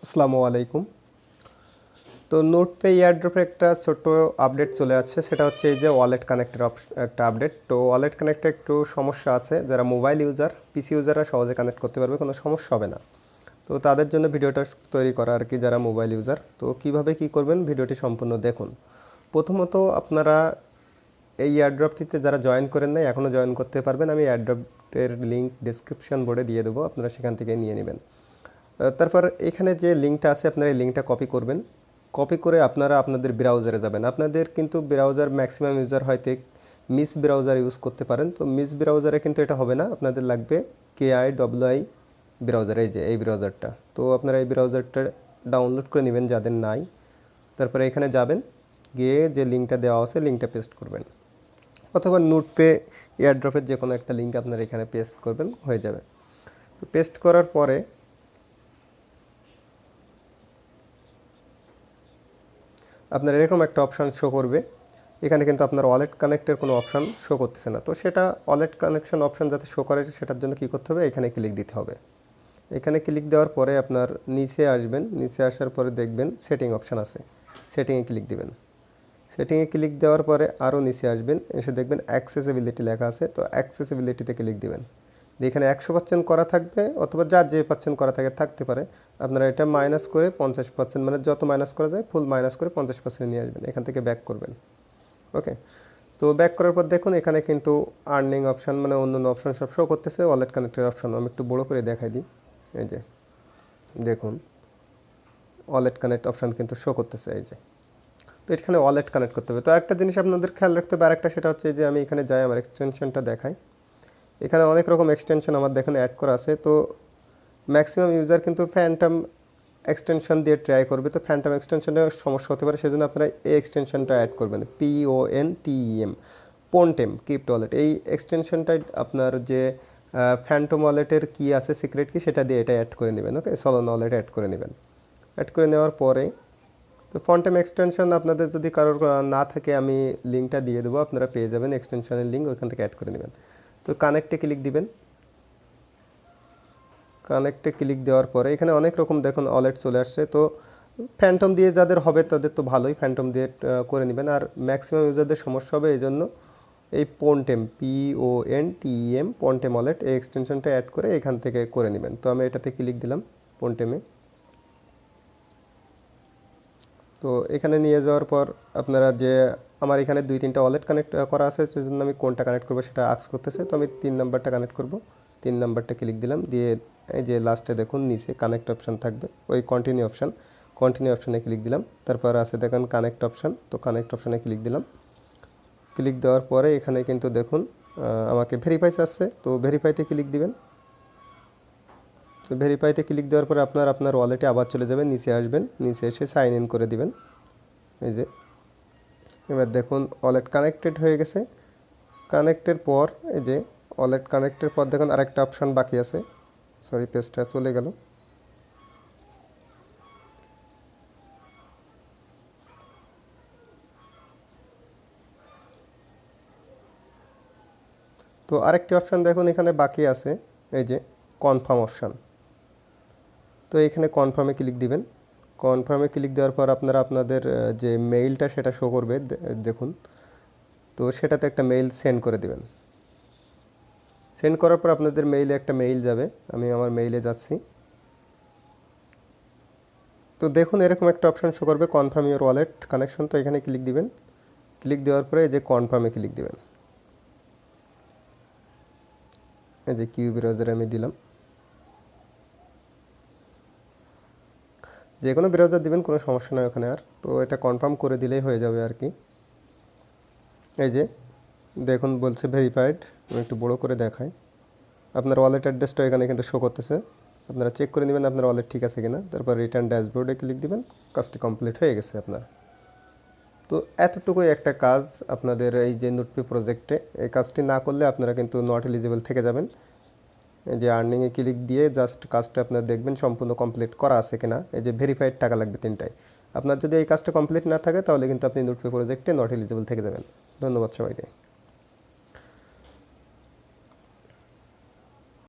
আসসালামু আলাইকুম। তো নোটপে এয়ারড্রপে একটা ছোট্ট আপডেট চলে আসছে, সেটা হচ্ছে এই যে ওয়ালেট কানেক্টের একটা আপডেট। তো ওয়ালেট কানেক্টে একটু সমস্যা আছে, যারা মোবাইল ইউজার পিসি ইউজাররা সহজে কানেক্ট করতে পারবে, কোনো সমস্যা হবে না। তো তাদের জন্য ভিডিওটা তৈরি করা আর কি, যারা মোবাইল ইউজার। তো কিভাবে কি করবেন ভিডিওটি সম্পূর্ণ দেখুন। প্রথমত আপনারা এই এয়ারড্রপটিতে যারা জয়েন করেন নাই এখনও জয়েন করতে পারবেন। আমি এয়ারড্রপের লিঙ্ক ডিসক্রিপশন বোর্ডে দিয়ে দেবো, আপনারা সেখান থেকে নিয়ে নেবেন। তারপর এখানে যে লিঙ্কটা আছে আপনারা এই লিঙ্কটা কপি করবেন। কপি করে আপনারা আপনাদের ব্রাউজারে যাবেন। আপনাদের কিন্তু ব্রাউজার ম্যাক্সিমাম ইউজার হয়তো মিস ব্রাউজার ইউজ করতে পারেন। তো মিস ব্রাউজারে কিন্তু এটা হবে না, আপনাদের লাগবে KIWI ব্রাউজার, এই যে এই ব্রাউজারটা। তো আপনারা এই ব্রাউজারটা ডাউনলোড করে নেবেন যাদের নাই। তারপরে এখানে যাবেন, গিয়ে যে লিঙ্কটা দেওয়া আছে লিঙ্কটা পেস্ট করবেন, অথবা নোটপে এয়ারড্রপের যে কোনো একটা লিঙ্ক আপনারা এখানে পেস্ট করবেন, হয়ে যাবে। তো পেস্ট করার পরে আপনার এরকম একটা অপশান শো করবে। এখানে কিন্তু আপনার ওয়ালেট কানেক্টের কোনো অপশান শো করতেছে না। তো সেটা ওয়ালেট কানেকশন অপশান যাতে শো করে সেটার জন্য কী করতে হবে, এখানে ক্লিক দিতে হবে। এখানে ক্লিক দেওয়ার পরে আপনার নিচে আসবেন, নিচে আসার পরে দেখবেন সেটিং অপশান আছে, সেটিংয়ে ক্লিক দিবেন। সেটিংয়ে ক্লিক দেওয়ার পরে আরও নিচে আসবেন, এসে দেখবেন অ্যাক্সেসিবিলিটি লেখা আছে, তো অ্যাক্সেসিবিলিটিতে ক্লিক দিবেন। এখানে 100% করা থাকবে, অথবা যার যে পার্সেন্ট করা থাকতে পারে। আপনারা এটা মাইনাস করে 50%, মানে যত মাইনাস করা যায় ফুল মাইনাস করে 50% নিয়ে আসবেন। এখান থেকে ব্যাক করবেন। ওকে, তো ব্যাক করার পর দেখুন এখানে কিন্তু আর্নিং অপশান মানে অন্য অপশান সব শো করতেছে। ওয়ালেট কানেক্টের অপশান আমি একটু বড় করে দেখাই দিই। এই যে দেখুন ওয়ালেট কানেক্ট অপশান কিন্তু শো করতেছে, এই যে। তো এখানে ওয়ালেট কানেক্ট করতে হবে। তো একটা জিনিস আপনাদের খেয়াল রাখতে হবে, আরেকটা, সেটা হচ্ছে যে আমি এখানে যাই, আমার এক্সটেনশনটা দেখাই। এখানে অনেক রকম এক্সটেনশন আমার দেখেন অ্যাড করা আছে। তো ম্যাক্সিমাম ইউজার কিন্তু ফ্যান্টম এক্সটেনশন দিয়ে ট্রাই করবে। তো ফ্যান্টম এক্সটেনশনে সমস্যা হতে পারে, সেজন্য আপনারা এই এক্সটেনশনটা অ্যাড করবেন, PONTEM, পোনটেম ক্রিপ্টো ওয়ালেট। এই এক্সটেনশনটাই আপনার যে ফ্যান্টম ওয়ালেটের কী আছে, সিক্রেট কি, সেটা দিয়ে এটা অ্যাড করে নেবেন। ওকে, সলোনা ওয়ালেট অ্যাড করে নেবেন। অ্যাড করে নেওয়ার পরে তো ফন্টেম এক্সটেনশন আপনাদের যদি কারোর না থাকে আমি লিঙ্কটা দিয়ে দেবো, আপনারা পেয়ে যাবেন এক্সটেনশনের লিঙ্ক, ওইখান থেকে অ্যাড করে নেবেন। তো কানেক্টে ক্লিক দিবেন। কানেক্টে ক্লিক দেওয়ার পরে এখানে অনেক রকম দেখুন ওয়ালেট চলে আসছে। তো ফ্যান্টম দিয়ে যাদের হবে তাদের তো ভালোই, ফ্যান্টম দিয়ে করে নেবেন। আর ম্যাক্সিমাম ইউজারদের সমস্যা হবে, এই জন্য এই পোনটেম PONTEM পোনটেম ওয়ালেট এই এক্সটেনশনটা অ্যাড করে এখান থেকে করে নেবেন। তো আমি এটাতে ক্লিক দিলাম, পোনটেমে। তো এখানে নিয়ে যাওয়ার পর আপনারা যে আমার এখানে 2-3টা ওয়ালেট কানেক্ট করা আছে, সেজন্য আমি কোনটা কানেক্ট করবো সেটা আস্ক করতেছে। তো আমি 3 নাম্বারটা কানেক্ট করব। 3 নাম্বারটা ক্লিক দিলাম, দিয়ে এই যে লাস্টে দেখুন নিচে কানেক্ট অপশান থাকবে, ওই কন্টিনিউ অপশানে ক্লিক দিলাম। তারপর আছে দেখুন কানেক্ট অপশান, তো কানেক্ট অপশানে ক্লিক দিলাম। ক্লিক দেওয়ার পরে এখানে কিন্তু দেখুন আমাকে ভেরিফাই চাচ্ছে, তো ভেরিফাইতে ক্লিক দিবেন। তো ভেরিফাইতে ক্লিক দেওয়ার পরে আপনার ওয়ালেটে আবার চলে যাবেন, নিচে আসবেন, নিচে এসে সাইন ইন করে দিবেন। এই যে এবার দেখুন ওয়ালেট কানেক্টেড হয়ে গেছে। কানেক্টের পর এই যে ওয়ালেট কানেক্টের পর দেখুন আরেকটা অপশান বাকি আছে, সরি পেজটা চলে গেল। তো আরেকটি অপশান দেখুন এখানে বাকি আছে, এই যে কনফার্ম অপশান। তো এখানে কনফার্মে ক্লিক দিবেন। কনফার্মে ক্লিক দেওয়ার পর আপনারা আপনাদের যে মেইলটা সেটা শো করবে, দেখুন। তো সেটাতে একটা মেইল সেন্ড করে দিবেন। সেন্ড করার পর আপনাদের মেইলে একটা মেইল যাবে, আমি আমার মেইলে যাচ্ছি। তো দেখুন এরকম একটা অপশান শো করবে, কনফার্ম ইউর ওয়ালেট কানেকশন। তো এখানে ক্লিক দিবেন। ক্লিক দেওয়ার পরে এই যে কনফার্মে ক্লিক দিবেন। এই যে কিউ ব্রাউজারে আমি দিলাম, যে কোনো ব্রাউজার দিবেন, কোনো সমস্যা নয় ওখানে আর। তো এটা কনফার্ম করে দিলেই হয়ে যাবে আর কি। এই যে দেখুন বলছে ভেরিফাইড, আমি একটু বড় করে দেখাই। আপনার ওয়ালেট অ্যাড্রেসটা এখানে কিন্তু শো করতেছে, আপনারা চেক করে নেবেন আপনার ওয়ালেট ঠিক আছে কিনা। তারপর রিটার্ন ড্যাশবোর্ডে ক্লিক দিবেন, কাজটি কমপ্লিট হয়ে গেছে আপনার। তো এতটুকুই একটা কাজ আপনাদের এই যে নোটপে প্রজেক্টে। এই কাজটি না করলে আপনারা কিন্তু নট এলিজিবল থেকে যাবেন। এই যে আর্নিংয়ে ক্লিক দিয়ে জাস্ট কাজটা আপনারা দেখবেন সম্পূর্ণ কমপ্লিট করা আছে কিনা। এই যে ভেরিফাইড টাকা লাগবে 3টায়। আপনার যদি এই কাজটা কমপ্লিট না থাকে তাহলে কিন্তু আপনি নোটপে প্রজেক্টে নট এলিজিবল থেকে যাবেন। ধন্যবাদ সবাইকে।